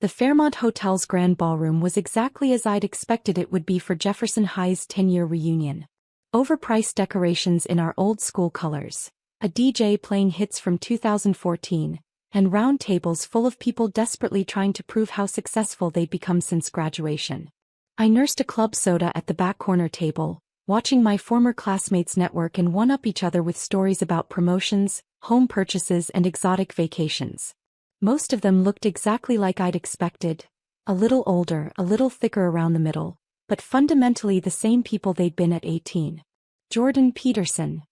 The Fairmont Hotel's grand ballroom was exactly as I'd expected it would be for Jefferson High's 10-year reunion. Overpriced decorations in our old school colors, a DJ playing hits from 2014, and round tables full of people desperately trying to prove how successful they'd become since graduation. I nursed a club soda at the back corner table, watching my former classmates network and one-up each other with stories about promotions, home purchases and exotic vacations. Most of them looked exactly like I'd expected, a little older, a little thicker around the middle, but fundamentally the same people they'd been at 18. Jordan Peterson.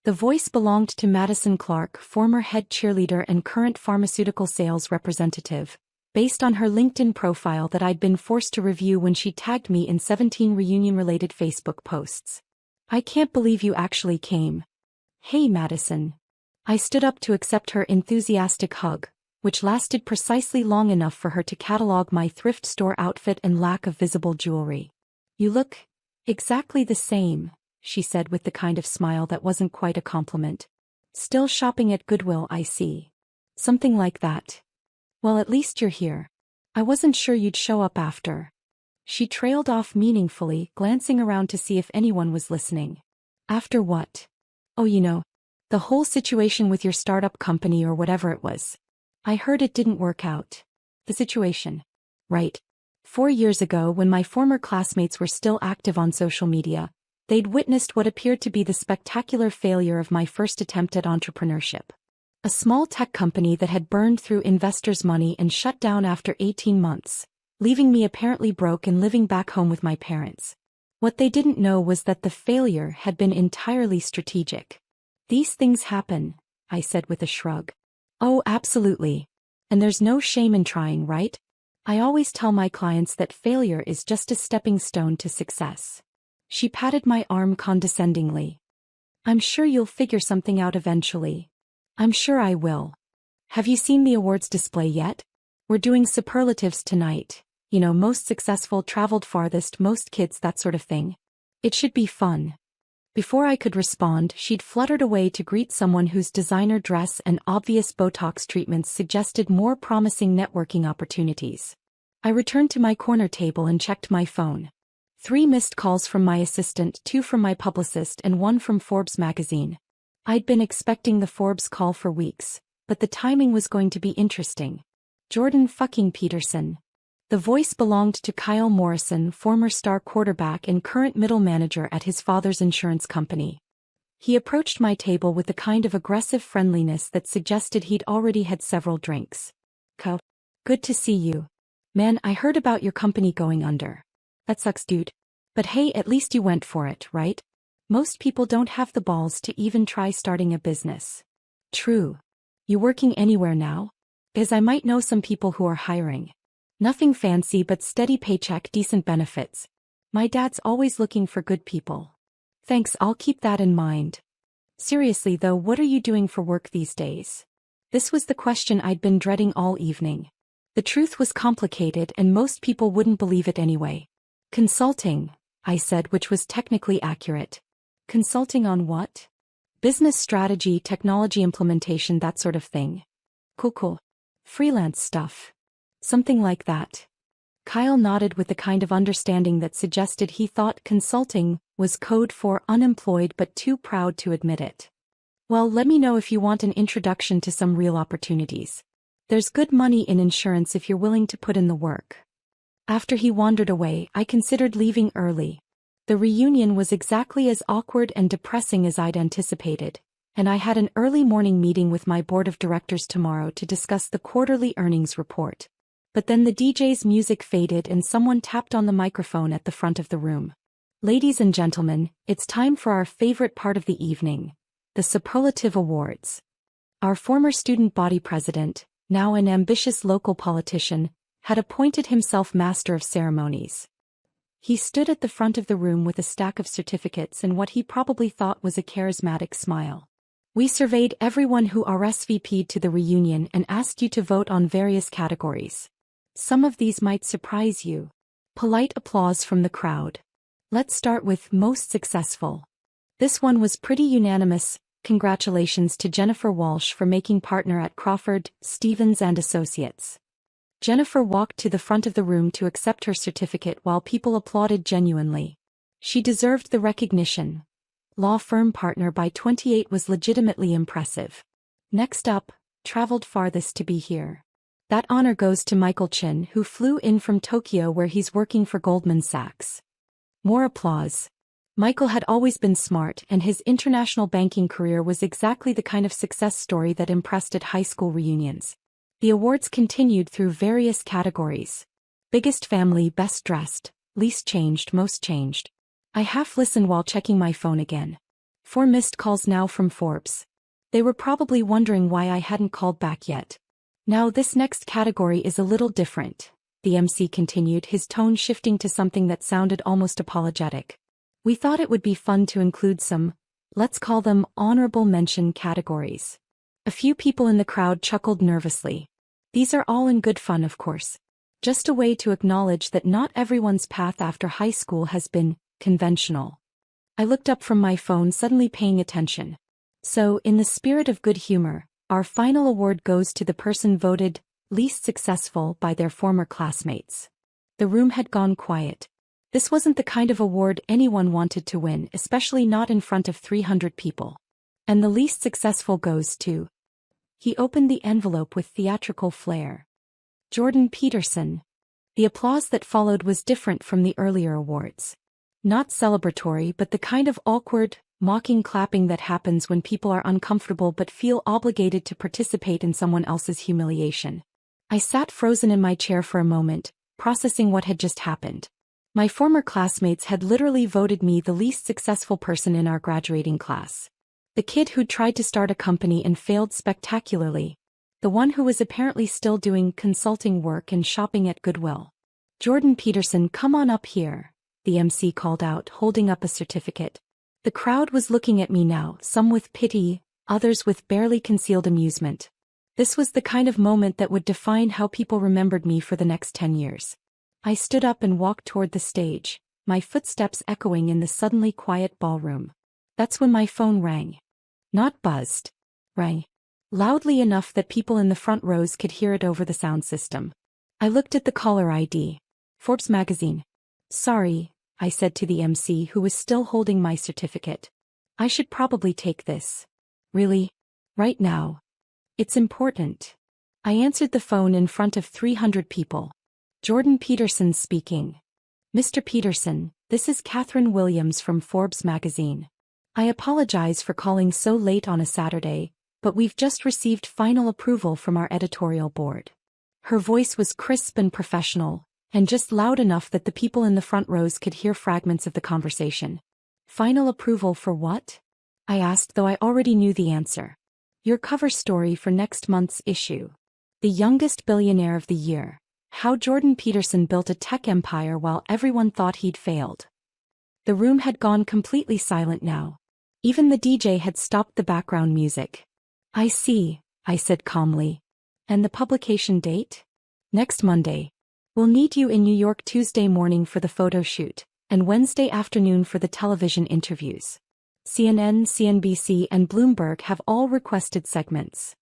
The voice belonged to Madison Clark, former head cheerleader and current pharmaceutical sales representative, based on her LinkedIn profile that I'd been forced to review when she tagged me in 17 reunion-related Facebook posts. "I can't believe you actually came." "Hey, Madison." I stood up to accept her enthusiastic hug, which lasted precisely long enough for her to catalog my thrift store outfit and lack of visible jewelry. "You look exactly the same," she said with the kind of smile that wasn't quite a compliment. "Still shopping at Goodwill, I see." "Something like that." "Well, at least you're here. I wasn't sure you'd show up after." She trailed off meaningfully, glancing around to see if anyone was listening. "After what?" "Oh, the whole situation with your startup company or whatever it was. I heard it didn't work out." "The situation?" "Right. 4 years ago, when my former classmates were still active on social media, they'd witnessed what appeared to be the spectacular failure of my first attempt at entrepreneurship. A small tech company that had burned through investors' money and shut down after 18 months, leaving me apparently broke and living back home with my parents. What they didn't know was that the failure had been entirely strategic. "These things happen," I said with a shrug. "Oh, absolutely. And there's no shame in trying, right? I always tell my clients that failure is just a stepping stone to success." She patted my arm condescendingly. "I'm sure you'll figure something out eventually." "I'm sure I will. Have you seen the awards display yet? We're doing superlatives tonight. Most successful, traveled farthest, most kids, that sort of thing. It should be fun." Before I could respond, she'd fluttered away to greet someone whose designer dress and obvious Botox treatments suggested more promising networking opportunities. I returned to my corner table and checked my phone. 3 missed calls from my assistant, 2 from my publicist and 1 from Forbes magazine. I'd been expecting the Forbes call for weeks, but the timing was going to be interesting. Jordan fucking Peterson. The voice belonged to Kyle Morrison, former star quarterback and current middle manager at his father's insurance company. He approached my table with the kind of aggressive friendliness that suggested he'd already had several drinks. "Kyle, good to see you. Man, I heard about your company going under. That sucks, dude. But hey, at least you went for it, right? Most people don't have the balls to even try starting a business." "True. You working anywhere now? Because I might know some people who are hiring." "Nothing fancy but steady paycheck, decent benefits. My dad's always looking for good people." "Thanks, I'll keep that in mind." "Seriously though, what are you doing for work these days?" This was the question I'd been dreading all evening. The truth was complicated and most people wouldn't believe it anyway. "Consulting," I said, which was technically accurate. "Consulting on what?" "Business strategy, technology implementation, that sort of thing." Cool. "Freelance stuff." "Something like that." Kyle nodded with the kind of understanding that suggested he thought consulting was code for unemployed but too proud to admit it. "Well, let me know if you want an introduction to some real opportunities. There's good money in insurance if you're willing to put in the work." After he wandered away, I considered leaving early. The reunion was exactly as awkward and depressing as I'd anticipated, and I had an early morning meeting with my board of directors tomorrow to discuss the quarterly earnings report. But then the DJ's music faded and someone tapped on the microphone at the front of the room. "Ladies and gentlemen, it's time for our favorite part of the evening, the Superlative Awards." Our former student body president, now an ambitious local politician, had appointed himself master of ceremonies. He stood at the front of the room with a stack of certificates and what he probably thought was a charismatic smile. "We surveyed everyone who RSVP'd to the reunion and asked you to vote on various categories. Some of these might surprise you." Polite applause from the crowd. "Let's start with most successful." This one was pretty unanimous. Congratulations to Jennifer Walsh for making partner at Crawford, Stevens and Associates. Jennifer walked to the front of the room to accept her certificate while people applauded genuinely. She deserved the recognition. Law firm partner by 28 was legitimately impressive. Next up, traveled farthest to be here. That honor goes to Michael Chin, who flew in from Tokyo where he's working for Goldman Sachs. More applause. Michael had always been smart, and his international banking career was exactly the kind of success story that impressed at high school reunions. The awards continued through various categories. Biggest family, best dressed, least changed, most changed. I half listened while checking my phone again. 4 missed calls now from Forbes. They were probably wondering why I hadn't called back yet. Now this next category is a little different, the MC continued, his tone shifting to something that sounded almost apologetic. We thought it would be fun to include some, let's call them honorable mention categories. A few people in the crowd chuckled nervously. These are all in good fun, of course. Just a way to acknowledge that not everyone's path after high school has been conventional. I looked up from my phone, suddenly paying attention. So, in the spirit of good humor, our final award goes to the person voted least successful by their former classmates. The room had gone quiet. This wasn't the kind of award anyone wanted to win, especially not in front of 300 people. And the least successful goes to... He opened the envelope with theatrical flair. Jordan Peterson. The applause that followed was different from the earlier awards. Not celebratory, but the kind of awkward, mocking clapping that happens when people are uncomfortable but feel obligated to participate in someone else's humiliation. I sat frozen in my chair for a moment, processing what had just happened. My former classmates had literally voted me the least successful person in our graduating class. The kid who'd tried to start a company and failed spectacularly. The one who was apparently still doing consulting work and shopping at Goodwill. Jordan Peterson, come on up here, the MC called out, holding up a certificate. The crowd was looking at me now, some with pity, others with barely concealed amusement. This was the kind of moment that would define how people remembered me for the next 10 years. I stood up and walked toward the stage, my footsteps echoing in the suddenly quiet ballroom. That's when my phone rang. Not buzzed. Rang. Loudly enough that people in the front rows could hear it over the sound system. I looked at the caller ID. Forbes magazine. Sorry, I said to the MC, who was still holding my certificate. I should probably take this. Really? Right now? It's important. I answered the phone in front of 300 people. Jordan Peterson speaking. Mr. Peterson, this is Catherine Williams from Forbes magazine. I apologize for calling so late on a Saturday, but we've just received final approval from our editorial board. Her voice was crisp and professional, and just loud enough that the people in the front rows could hear fragments of the conversation. Final approval for what? I asked, though I already knew the answer. Your cover story for next month's issue. The youngest billionaire of the year. How Jordan Peterson built a tech empire while everyone thought he'd failed. The room had gone completely silent now. Even the DJ had stopped the background music. I see, I said calmly. And the publication date? Next Monday. We'll need you in New York Tuesday morning for the photo shoot, and Wednesday afternoon for the television interviews. CNN, CNBC, and Bloomberg have all requested segments.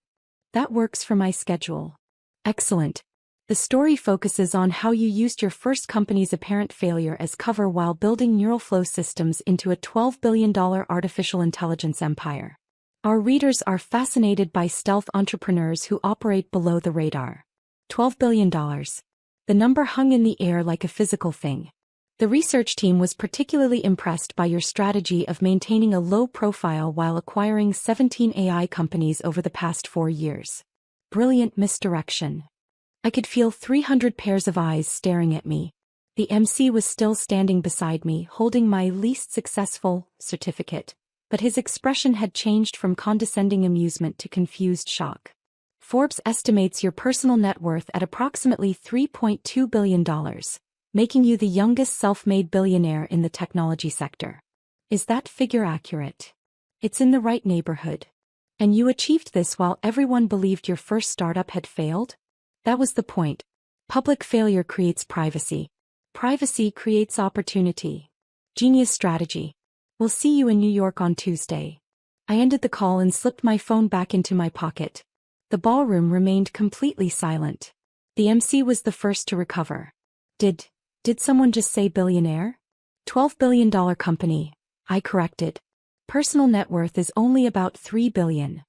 That works for my schedule. Excellent. The story focuses on how you used your first company's apparent failure as cover while building neural flow systems into a $12 billion artificial intelligence empire. Our readers are fascinated by stealth entrepreneurs who operate below the radar. $12 billion. The number hung in the air like a physical thing. The research team was particularly impressed by your strategy of maintaining a low profile while acquiring 17 AI companies over the past 4 years. Brilliant misdirection. I could feel 300 pairs of eyes staring at me. The MC was still standing beside me, holding my least successful certificate, but his expression had changed from condescending amusement to confused shock. Forbes estimates your personal net worth at approximately $3.2 billion, making you the youngest self-made billionaire in the technology sector. Is that figure accurate? It's in the right neighborhood. And you achieved this while everyone believed your first startup had failed? That was the point. Public failure creates privacy. Privacy creates opportunity. Genius strategy. We'll see you in New York on Tuesday. I ended the call and slipped my phone back into my pocket. The ballroom remained completely silent. The MC was the first to recover. Did someone just say billionaire? $12 billion company, I corrected. Personal net worth is only about $3 billion.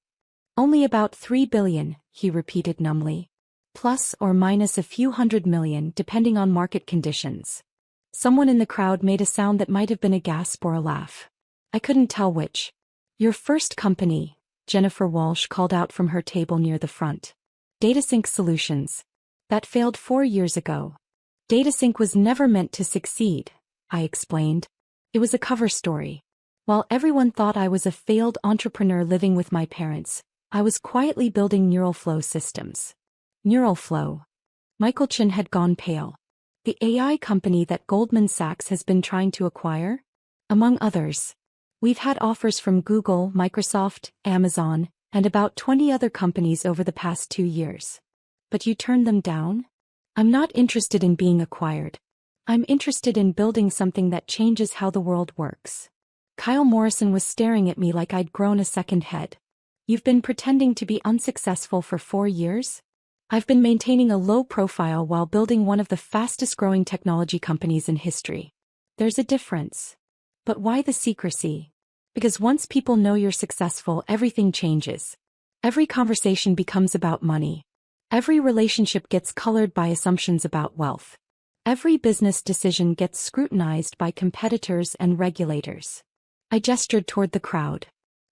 Only about $3 billion, he repeated numbly. Plus or minus a few $100 million depending on market conditions. Someone in the crowd made a sound that might have been a gasp or a laugh. I couldn't tell which. Your first company, Jennifer Walsh called out from her table near the front. DataSync Solutions. That failed 4 years ago. DataSync was never meant to succeed, I explained. It was a cover story. While everyone thought I was a failed entrepreneur living with my parents, I was quietly building neural flow systems. Neural flow. Michael Chin had gone pale. The AI company that Goldman Sachs has been trying to acquire? Among others. We've had offers from Google, Microsoft, Amazon, and about 20 other companies over the past 2 years. But you turned them down? I'm not interested in being acquired. I'm interested in building something that changes how the world works. Kyle Morrison was staring at me like I'd grown a second head. You've been pretending to be unsuccessful for 4 years? I've been maintaining a low profile while building one of the fastest-growing technology companies in history. There's a difference. But why the secrecy? Because once people know you're successful, everything changes. Every conversation becomes about money. Every relationship gets colored by assumptions about wealth. Every business decision gets scrutinized by competitors and regulators. I gestured toward the crowd.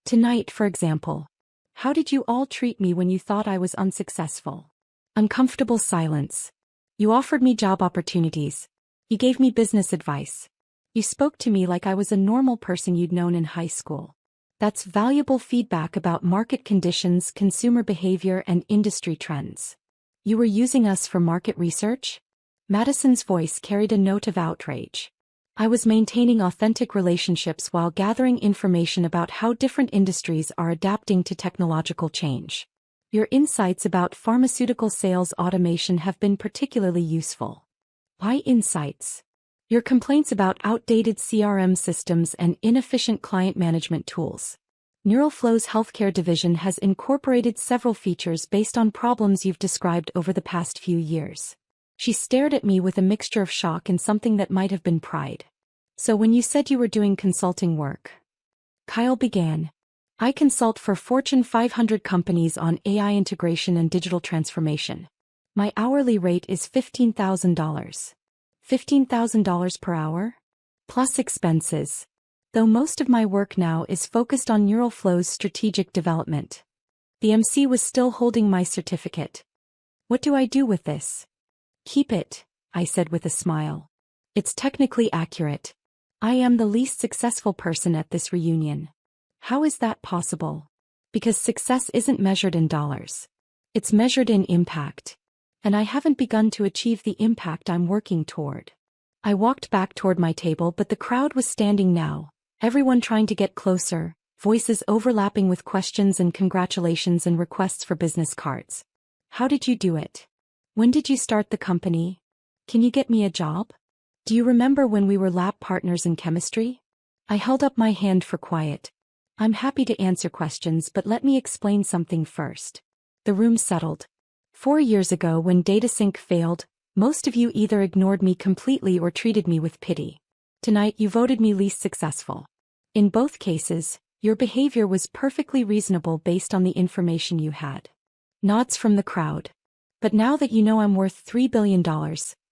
Tonight, for example. How did you all treat me when you thought I was unsuccessful? Uncomfortable silence. You offered me job opportunities. You gave me business advice. You spoke to me like I was a normal person you'd known in high school. That's valuable feedback about market conditions, consumer behavior, and industry trends. You were using us for market research? Madison's voice carried a note of outrage. I was maintaining authentic relationships while gathering information about how different industries are adapting to technological change. Your insights about pharmaceutical sales automation have been particularly useful. Why insights? Your complaints about outdated CRM systems and inefficient client management tools. NeuralFlow's healthcare division has incorporated several features based on problems you've described over the past few years. She stared at me with a mixture of shock and something that might have been pride. So when you said you were doing consulting work, Kyle began. I consult for Fortune 500 companies on AI integration and digital transformation. My hourly rate is $15,000. $15,000 per hour? Plus expenses. Though most of my work now is focused on NeuralFlow's strategic development. The MC was still holding my certificate. What do I do with this? Keep it, I said with a smile. It's technically accurate. I am the least successful person at this reunion. How is that possible? Because success isn't measured in dollars. It's measured in impact. And I haven't begun to achieve the impact I'm working toward. I walked back toward my table, but the crowd was standing now, everyone trying to get closer, voices overlapping with questions and congratulations and requests for business cards. How did you do it? When did you start the company? Can you get me a job? Do you remember when we were lab partners in chemistry? I held up my hand for quiet. I'm happy to answer questions, but let me explain something first. The room settled. 4 years ago when DataSync failed, most of you either ignored me completely or treated me with pity. Tonight you voted me least successful. In both cases, your behavior was perfectly reasonable based on the information you had. Nods from the crowd. But now that you know I'm worth $3 billion,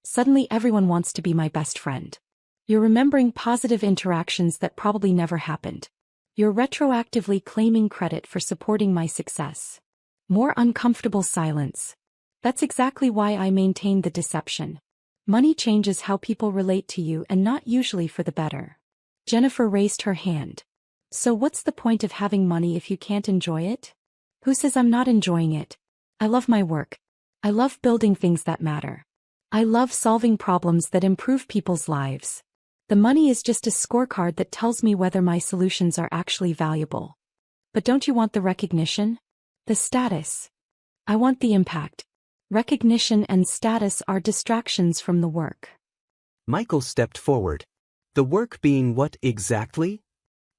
suddenly everyone wants to be my best friend. You're remembering positive interactions that probably never happened. You're retroactively claiming credit for supporting my success. More uncomfortable silence. That's exactly why I maintain the deception. Money changes how people relate to you and not usually for the better. Jennifer raised her hand. So what's the point of having money if you can't enjoy it? Who says I'm not enjoying it? I love my work. I love building things that matter. I love solving problems that improve people's lives. The money is just a scorecard that tells me whether my solutions are actually valuable. But don't you want the recognition? The status? I want the impact. Recognition and status are distractions from the work. Michael stepped forward. The work being what exactly?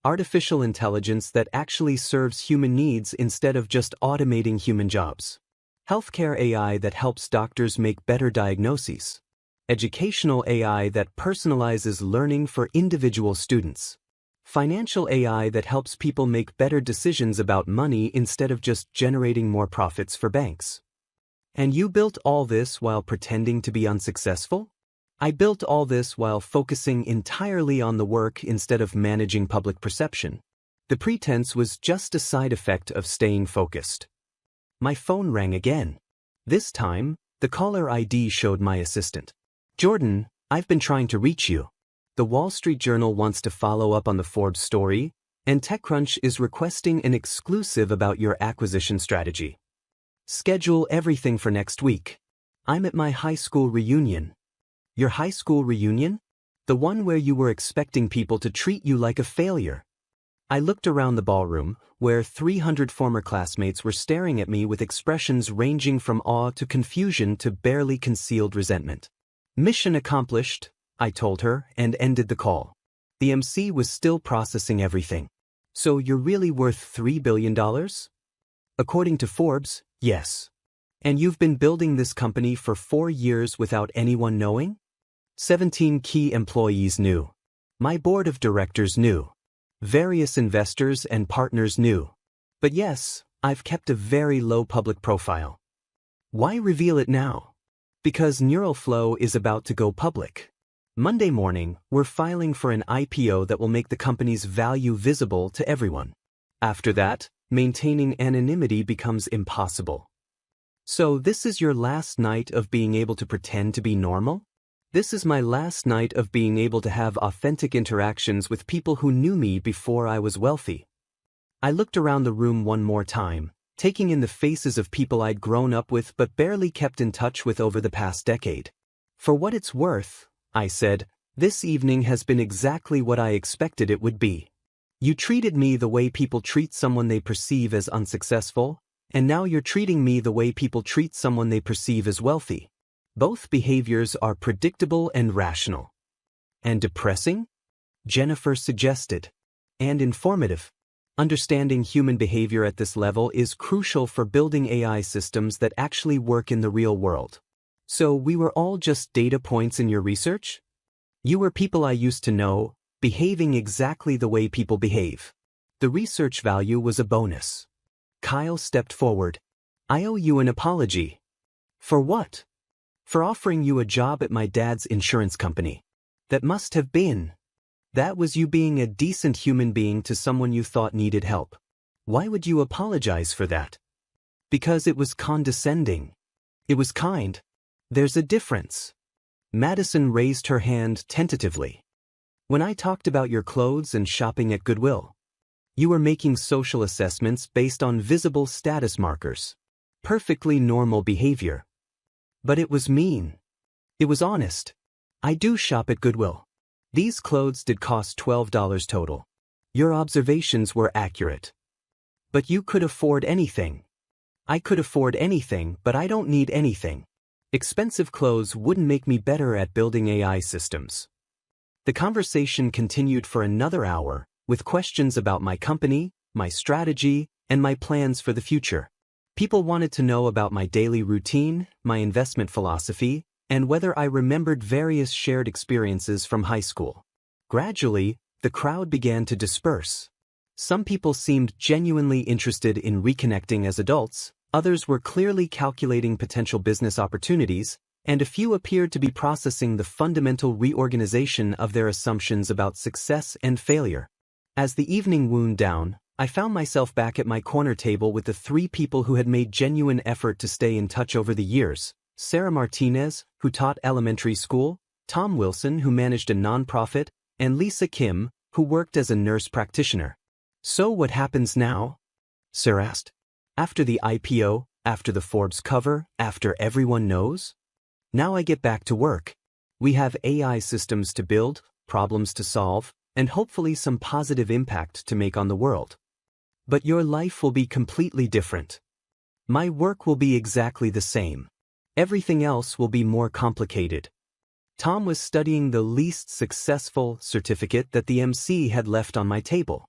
Artificial intelligence that actually serves human needs instead of just automating human jobs. Healthcare AI that helps doctors make better diagnoses. Educational AI that personalizes learning for individual students. Financial AI that helps people make better decisions about money instead of just generating more profits for banks. And you built all this while pretending to be unsuccessful? I built all this while focusing entirely on the work instead of managing public perception. The pretense was just a side effect of staying focused. My phone rang again. This time, the caller ID showed my assistant. Jordan, I've been trying to reach you. The Wall Street Journal wants to follow up on the Forbes story, and TechCrunch is requesting an exclusive about your acquisition strategy. Schedule everything for next week. I'm at my high school reunion. Your high school reunion? The one where you were expecting people to treat you like a failure. I looked around the ballroom, where 300 former classmates were staring at me with expressions ranging from awe to confusion to barely concealed resentment. Mission accomplished, I told her, and ended the call. The MC was still processing everything. So you're really worth $3 billion? According to Forbes, yes. And you've been building this company for 4 years without anyone knowing? 17 key employees knew. My board of directors knew. Various investors and partners knew. But yes, I've kept a very low public profile. Why reveal it now? Because Neuralflow is about to go public. Monday morning, we're filing for an IPO that will make the company's value visible to everyone. After that, maintaining anonymity becomes impossible. So this is your last night of being able to pretend to be normal? This is my last night of being able to have authentic interactions with people who knew me before I was wealthy. I looked around the room one more time, taking in the faces of people I'd grown up with but barely kept in touch with over the past decade. For what it's worth, I said, this evening has been exactly what I expected it would be. You treated me the way people treat someone they perceive as unsuccessful, and now you're treating me the way people treat someone they perceive as wealthy. Both behaviors are predictable and rational. And depressing? Jennifer suggested. And informative. Understanding human behavior at this level is crucial for building AI systems that actually work in the real world. So we were all just data points in your research? You were people I used to know, behaving exactly the way people behave. The research value was a bonus. Kyle stepped forward. I owe you an apology. For what? For offering you a job at my dad's insurance company. That must have been. That was you being a decent human being to someone you thought needed help. Why would you apologize for that? Because it was condescending. It was kind. There's a difference. Madison raised her hand tentatively. When I talked about your clothes and shopping at Goodwill, you were making social assessments based on visible status markers. Perfectly normal behavior. But it was mean. It was honest. I do shop at Goodwill. These clothes did cost $12 total. Your observations were accurate. But you could afford anything. I could afford anything, but I don't need anything. Expensive clothes wouldn't make me better at building AI systems. The conversation continued for another hour, with questions about my company, my strategy, and my plans for the future. People wanted to know about my daily routine, my investment philosophy, and whether I remembered various shared experiences from high school. Gradually, the crowd began to disperse. Some people seemed genuinely interested in reconnecting as adults, others were clearly calculating potential business opportunities, and a few appeared to be processing the fundamental reorganization of their assumptions about success and failure. As the evening wound down, I found myself back at my corner table with the 3 people who had made genuine effort to stay in touch over the years: Sarah Martinez, who taught elementary school, Tom Wilson, who managed a nonprofit, and Lisa Kim, who worked as a nurse practitioner. So what happens now? Sarah asked. After the IPO, after the Forbes cover, after everyone knows? Now I get back to work. We have AI systems to build, problems to solve, and hopefully some positive impact to make on the world. But your life will be completely different. My work will be exactly the same. Everything else will be more complicated. Tom was studying the least successful certificate that the MC had left on my table.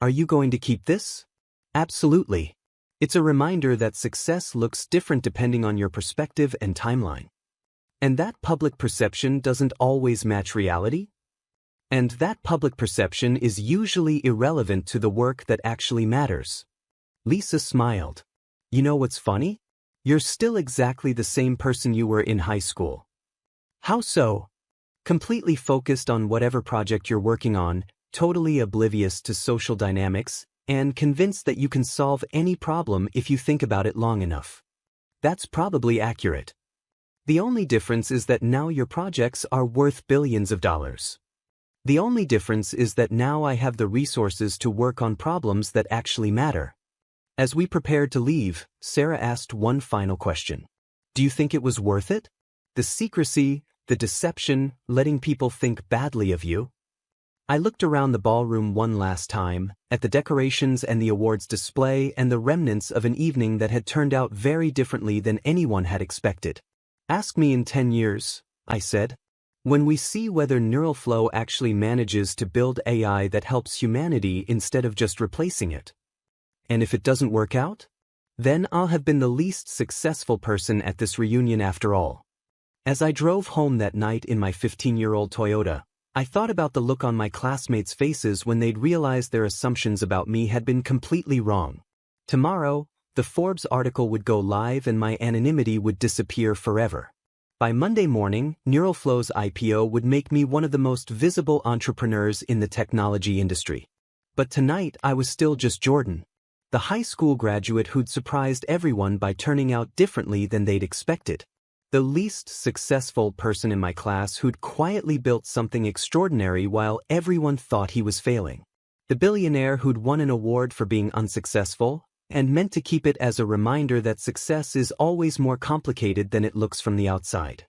Are you going to keep this? Absolutely. It's a reminder that success looks different depending on your perspective and timeline. And that public perception doesn't always match reality? And that public perception is usually irrelevant to the work that actually matters. Lisa smiled. You know what's funny? You're still exactly the same person you were in high school. How so? Completely focused on whatever project you're working on, totally oblivious to social dynamics, and convinced that you can solve any problem if you think about it long enough. That's probably accurate. The only difference is that now your projects are worth billions of dollars. The only difference is that now I have the resources to work on problems that actually matter. As we prepared to leave, Sarah asked one final question. Do you think it was worth it? The secrecy, the deception, letting people think badly of you? I looked around the ballroom one last time, at the decorations and the awards display and the remnants of an evening that had turned out very differently than anyone had expected. Ask me in 10 years, I said. When we see whether Neuralflow actually manages to build AI that helps humanity instead of just replacing it. And if it doesn't work out? Then I'll have been the least successful person at this reunion after all. As I drove home that night in my 15-year-old Toyota, I thought about the look on my classmates' faces when they'd realized their assumptions about me had been completely wrong. Tomorrow, the Forbes article would go live and my anonymity would disappear forever. By Monday morning, Neuralflow's IPO would make me one of the most visible entrepreneurs in the technology industry. But tonight I was still just Jordan, the high school graduate who'd surprised everyone by turning out differently than they'd expected. The least successful person in my class who'd quietly built something extraordinary while everyone thought he was failing. The billionaire who'd won an award for being unsuccessful, and meant to keep it as a reminder that success is always more complicated than it looks from the outside.